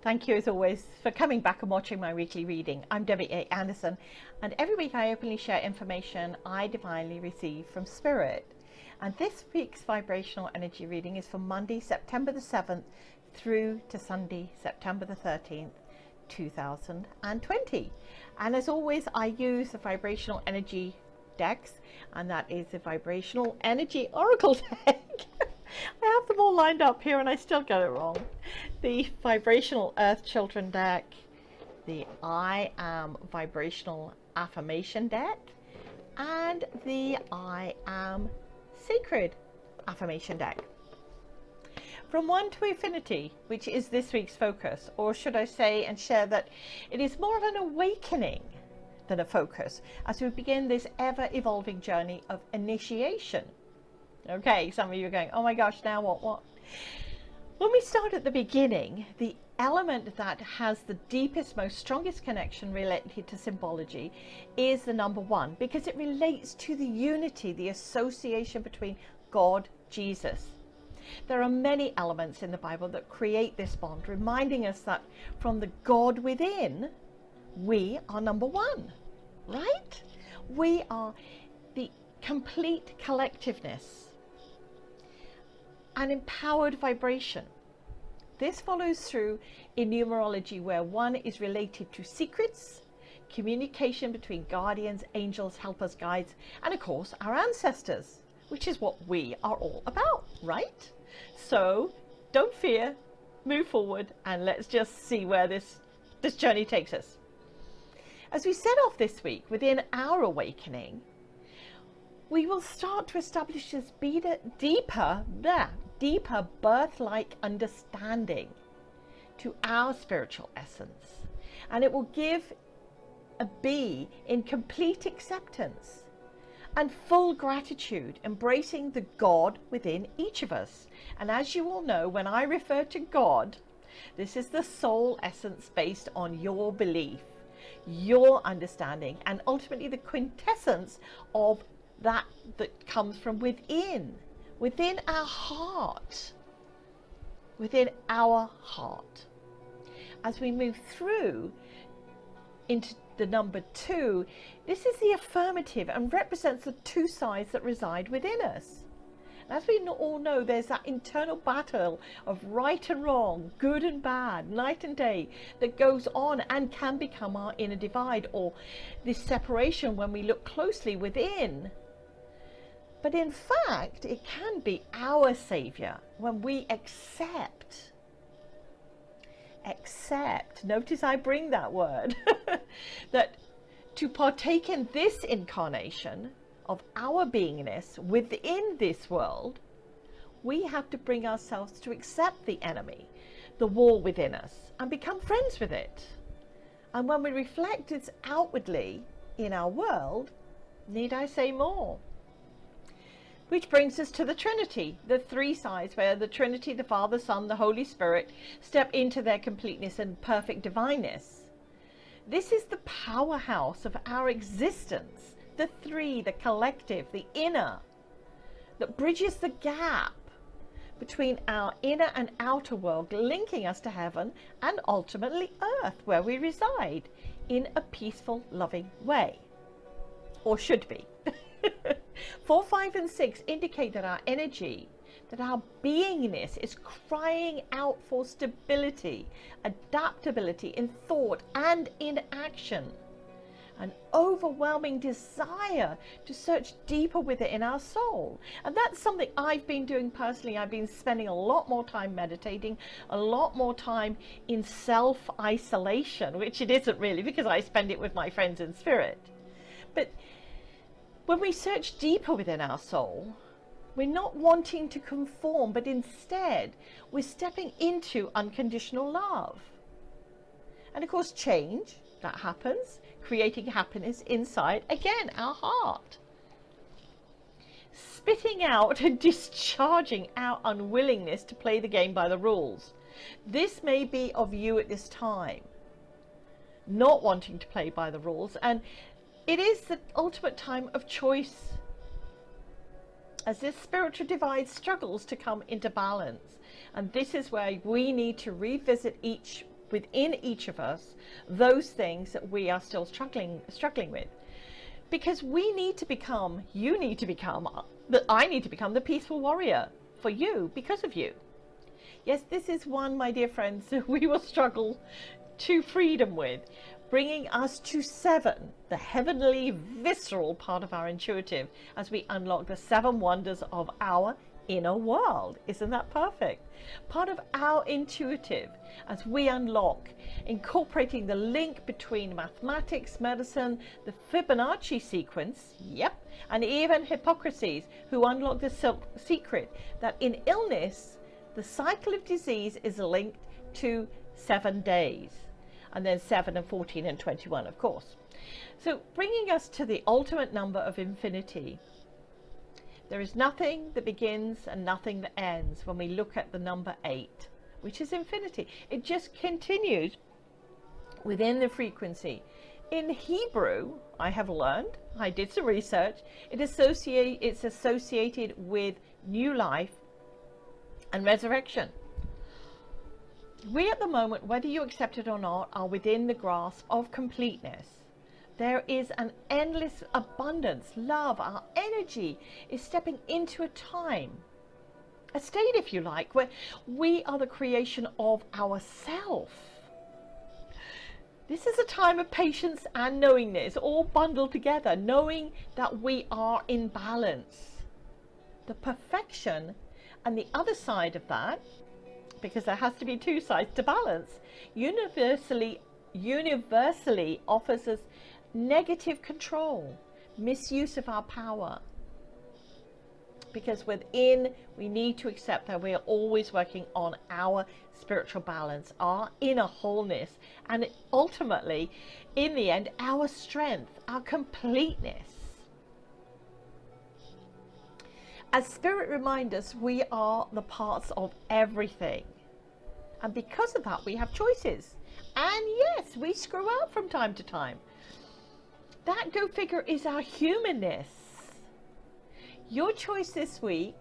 Thank you as always for coming back and watching my weekly reading. I'm Debbie A. Anderson, and every week I openly share information I divinely receive from Spirit. And this week's vibrational energy reading is for Monday, September the 7th through to Sunday, September the 13th, 2020. And as always, I use the vibrational energy decks, and that is the vibrational energy oracle deck. I have them all lined up here and I still get it wrong. The vibrational earth children deck, the I am vibrational affirmation deck, and the I am sacred affirmation deck. From 1 to infinity, which is this week's focus, or should I say and share that it is more of an awakening than a focus as we begin this ever evolving journey of initiation. Okay, some of you are going, oh my gosh, now what? When we start at the beginning, the element that has the deepest, most strongest connection related to symbology is the number 1, because it relates to the unity, the association between God, Jesus. There are many elements in the Bible that create this bond, reminding us that from the God within, we are number 1, right? We are the complete collectiveness, an empowered vibration. This follows through in numerology, where 1 is related to secrets, communication between guardians, angels, helpers, guides, and of course our ancestors, which is what we are all about, right? So don't fear, move forward, and let's just see where this journey takes us. As we set off this week within our awakening, we will start to establish this deeper birth-like understanding to our spiritual essence. And it will be in complete acceptance and full gratitude, embracing the God within each of us. And as you all know, when I refer to God, this is the soul essence based on your belief, your understanding, and ultimately the quintessence of that comes from within our heart, As we move through into the number 2, this is the affirmative and represents the 2 sides that reside within us. As we all know, there's that internal battle of right and wrong, good and bad, night and day, that goes on and can become our inner divide, or this separation when we look closely within. But in fact, it can be our savior when we accept, notice I bring that word, that to partake in this incarnation of our beingness within this world, we have to bring ourselves to accept the enemy, the war within us, and become friends with it. And when we reflect it outwardly in our world, need I say more? Which brings us to the Trinity, the 3 sides where the Trinity, the Father, Son, the Holy Spirit, step into their completeness and perfect divineness. This is the powerhouse of our existence, the 3, the collective, the inner, that bridges the gap between our inner and outer world, linking us to heaven and ultimately earth, where we reside in a peaceful, loving way, or should be. 4, 5, and 6 indicate that our energy, that our beingness is crying out for stability, adaptability in thought and in action, an overwhelming desire to search deeper with it in our soul. And that's something I've been doing personally. I've been spending a lot more time meditating, a lot more time in self-isolation, which it isn't really, because I spend it with my friends in spirit. But when we search deeper within our soul, we're not wanting to conform, but instead we're stepping into unconditional love. And of course, change, that happens, creating happiness inside, again, our heart. Spitting out and discharging our unwillingness to play the game by the rules. This may be of you at this time, not wanting to play by the rules, and it is the ultimate time of choice, as this spiritual divide struggles to come into balance. And this is where we need to revisit each within each of us those things that we are still struggling with. Because we need to become, you need to become, I need to become the peaceful warrior for you, because of you. Yes, this is one, my dear friends, we will struggle to freedom with, bringing us to 7, the heavenly, visceral part of our intuitive, as we unlock the 7 wonders of our inner world. Isn't that perfect? Part of our intuitive, as we unlock, incorporating the link between mathematics, medicine, the Fibonacci sequence, yep, and even Hippocrates, who unlocked the secret that in illness, the cycle of disease is linked to 7 days, and then 7 and 14 and 21, of course. So bringing us to the ultimate number of infinity. There is nothing that begins and nothing that ends when we look at the number 8, which is infinity. It just continues within the frequency. In Hebrew, I have learned, I did some research, it's associated with new life and resurrection. We at the moment, whether you accept it or not, are within the grasp of completeness. There is an endless abundance, love, our energy is stepping into a time, a state if you like, where we are the creation of ourself. This is a time of patience and knowingness, all bundled together, knowing that we are in balance. The perfection and the other side of that, because there has to be 2 sides to balance, universally offers us negative control, misuse of our power. Because within, we need to accept that we are always working on our spiritual balance, our inner wholeness, and ultimately, in the end, our strength, our completeness. As Spirit reminds us, we are the parts of everything. And because of that, we have choices. And yes, we screw up from time to time. That, go figure, is our humanness. Your choice this week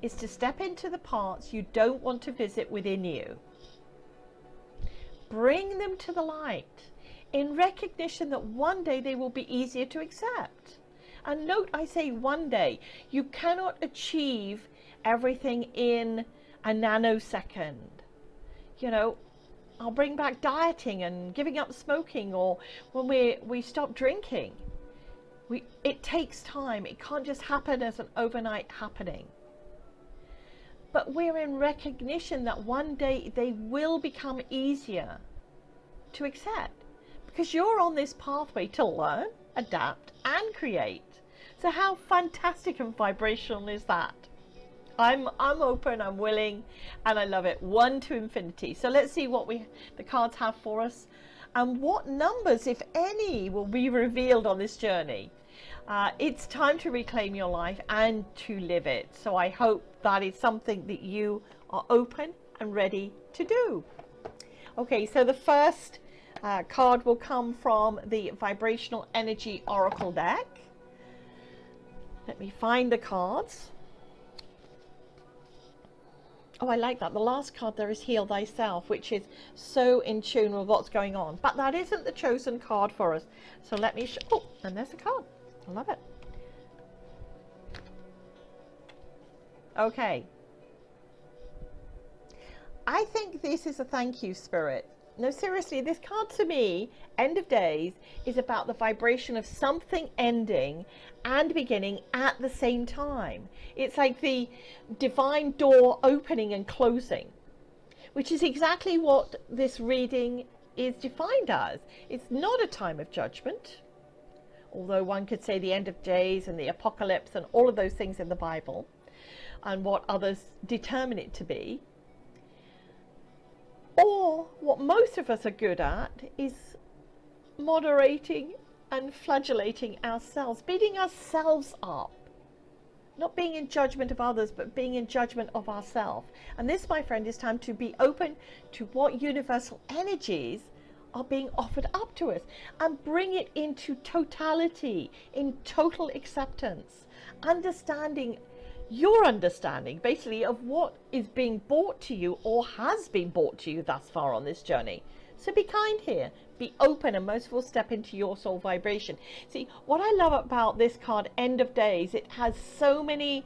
is to step into the parts you don't want to visit within you. Bring them to the light in recognition that one day they will be easier to accept. And note, I say one day. You cannot achieve everything in a nanosecond. You know, I'll bring back dieting and giving up smoking, or when we stop drinking. It takes time. It can't just happen as an overnight happening. But we're in recognition that one day they will become easier to accept, because you're on this pathway to learn, adapt, and create. So how fantastic and vibrational is that? I'm open, I'm willing, and I love it. 1 to infinity. So let's see what the cards have for us, and what numbers, if any, will be revealed on this journey. It's time to reclaim your life and to live it. So I hope that is something that you are open and ready to do. Okay, so the first card will come from the Vibrational Energy Oracle deck. Let me find the cards. Oh, I like that. The last card there is Heal Thyself, which is so in tune with what's going on. But that isn't the chosen card for us. So let me oh, and there's a card. I love it. Okay. I think this is a thank you, Spirit. No, seriously, this card to me, End of Days, is about the vibration of something ending and beginning at the same time. It's like the divine door opening and closing, which is exactly what this reading is defined as. It's not a time of judgment, although one could say the end of days and the apocalypse and all of those things in the Bible and what others determine it to be. Or what most of us are good at is moderating and flagellating ourselves, beating ourselves up. Not being in judgment of others, but being in judgment of ourselves. And this, my friend, is time to be open to what universal energies are being offered up to us and bring it into totality, in total acceptance, understanding your understanding basically of what is being brought to you or has been brought to you thus far on this journey. So be kind here, be open, and most of all step into your soul vibration. See, what I love about this card, End of Days, it has so many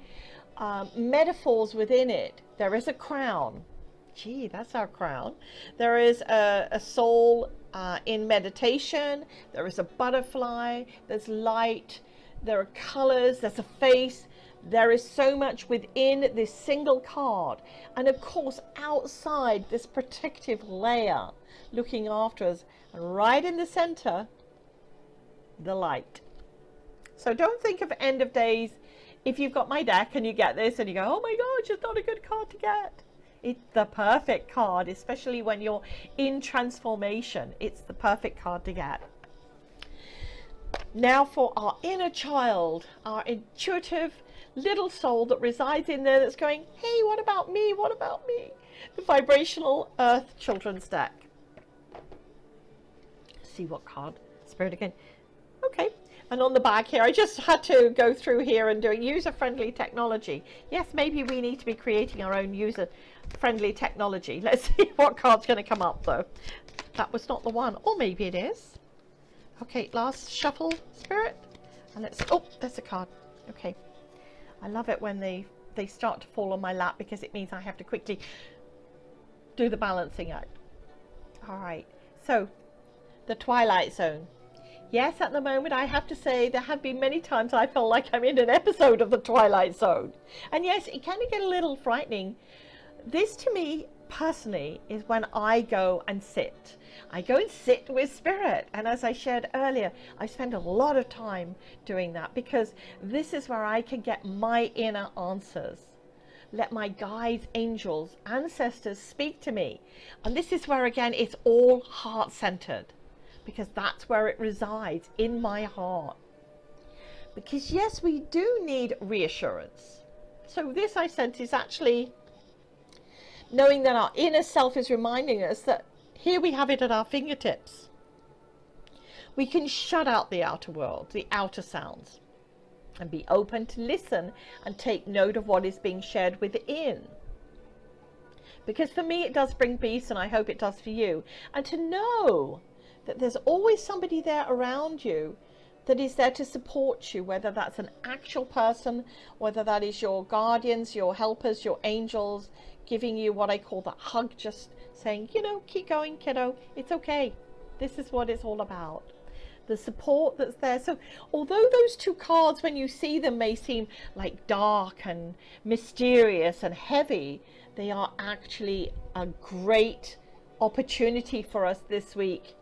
metaphors within it. There is a crown. Gee, that's our crown. There is a soul in meditation. There is a butterfly. There's light. There are colors. There's a face. There is so much within this single card. And of course, outside this protective layer looking after us. And right in the center, the light. So don't think of End of Days. If you've got my deck and you get this and you go, oh my gosh, it's not a good card to get. It's the perfect card, especially when you're in transformation. It's the perfect card to get. Now for our inner child, our intuitive little soul that resides in there that's going, hey, what about me? What about me? The Vibrational Earth Children's deck. See what card? Spirit again. Okay. And on the back here, I just had to go through here and doing user-friendly technology. Yes, maybe we need to be creating our own user-friendly technology. Let's see what card's going to come up, though. That was not the one. Or maybe it is. Okay, last shuffle, Spirit. And let's... Oh, there's a card. Okay. I love it when they start to fall on my lap because it means I have to quickly do the balancing act. All right. So, the Twilight Zone. Yes, at the moment, I have to say there have been many times I feel like I'm in an episode of the Twilight Zone. And yes, it can get a little frightening. This, to me, personally, is when I go and sit. I go and sit with Spirit. And as I shared earlier, I spend a lot of time doing that because this is where I can get my inner answers. Let my guides, angels, ancestors speak to me. And this is where, again, it's all heart-centered. Because that's where it resides, in my heart. Because yes, we do need reassurance. So this, I sense, is actually knowing that our inner self is reminding us that here we have it at our fingertips. We can shut out the outer world, the outer sounds, and be open to listen and take note of what is being shared within. Because for me, it does bring peace, and I hope it does for you. And to know that there's always somebody there around you that is there to support you, whether that's an actual person, whether that is your guardians, your helpers, your angels, giving you what I call that hug, just saying, you know, keep going, kiddo, it's okay. This is what it's all about. The support that's there. So although those two cards, when you see them, may seem like dark and mysterious and heavy, they are actually a great opportunity for us this week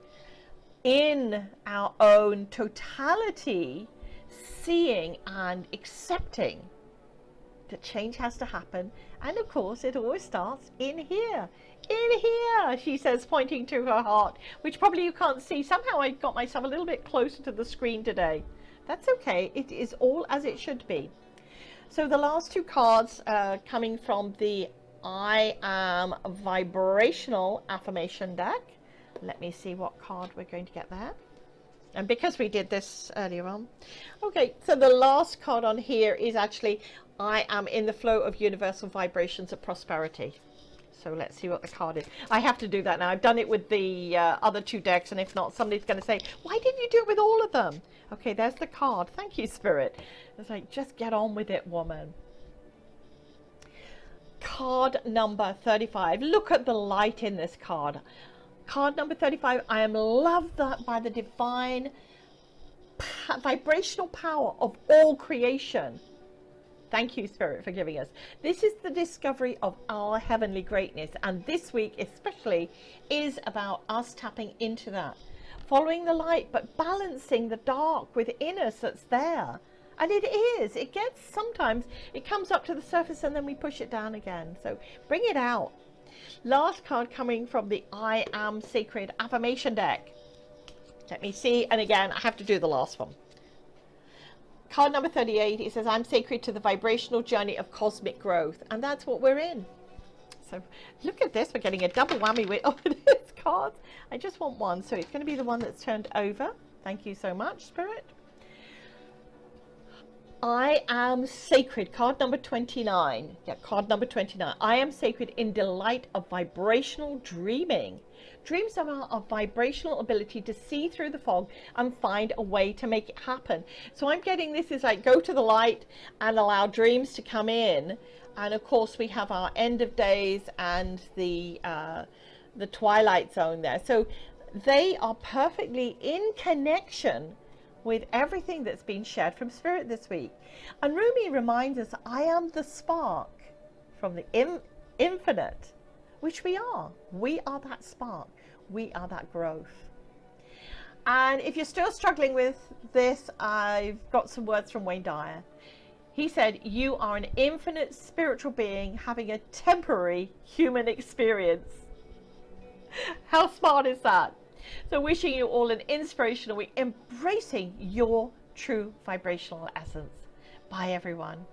in our own totality, seeing and accepting that change has to happen. And of course, it always starts in here. In here, she says, pointing to her heart, which probably you can't see. Somehow I got myself a little bit closer to the screen today. That's okay. It is all as it should be. So the last two cards coming from the I Am Vibrational Affirmation deck. Let me see what card we're going to get there. And because we did this earlier on. Okay, so the last card on here is actually I am in the flow of universal vibrations of prosperity. So let's see what the card is. I have to do that now. I've done it with the other two decks, and if not, somebody's going to say, why didn't you do it with all of them? Okay, there's the card. Thank you, Spirit. It's like, just get on with it, woman. Card number 35. Look at the light in this card. Card number 35, I am loved by the divine vibrational power of all creation. Thank you, Spirit, for giving us. This is the discovery of our heavenly greatness. And this week especially is about us tapping into that. Following the light, but balancing the dark within us that's there. And it is. It gets, sometimes it comes up to the surface and then we push it down again. So bring it out. Last card coming from the I Am Sacred Affirmation deck. Let me see. And again, I have to do the last one. Card number 38, it says, I'm sacred to the vibrational journey of cosmic growth. And that's what we're in. So look at this. We're getting a double whammy with all of these cards. I just want one. So it's going to be the one that's turned over. Thank you so much, Spirit. I am sacred, card number 29. Yeah, card number 29. I am sacred in delight of vibrational dreaming. Dreams are our vibrational ability to see through the fog and find a way to make it happen. So I'm getting this is like go to the light and allow dreams to come in. And of course we have our end of days and the twilight zone there. So they are perfectly in connection with everything that's been shared from Spirit this week. And Rumi reminds us, I am the spark from the infinite, which we are. We are that spark. We are that growth. And if you're still struggling with this, I've got some words from Wayne Dyer. He said, you are an infinite spiritual being having a temporary human experience. How smart is that? So wishing you all an inspirational week, embracing your true vibrational essence. Bye everyone.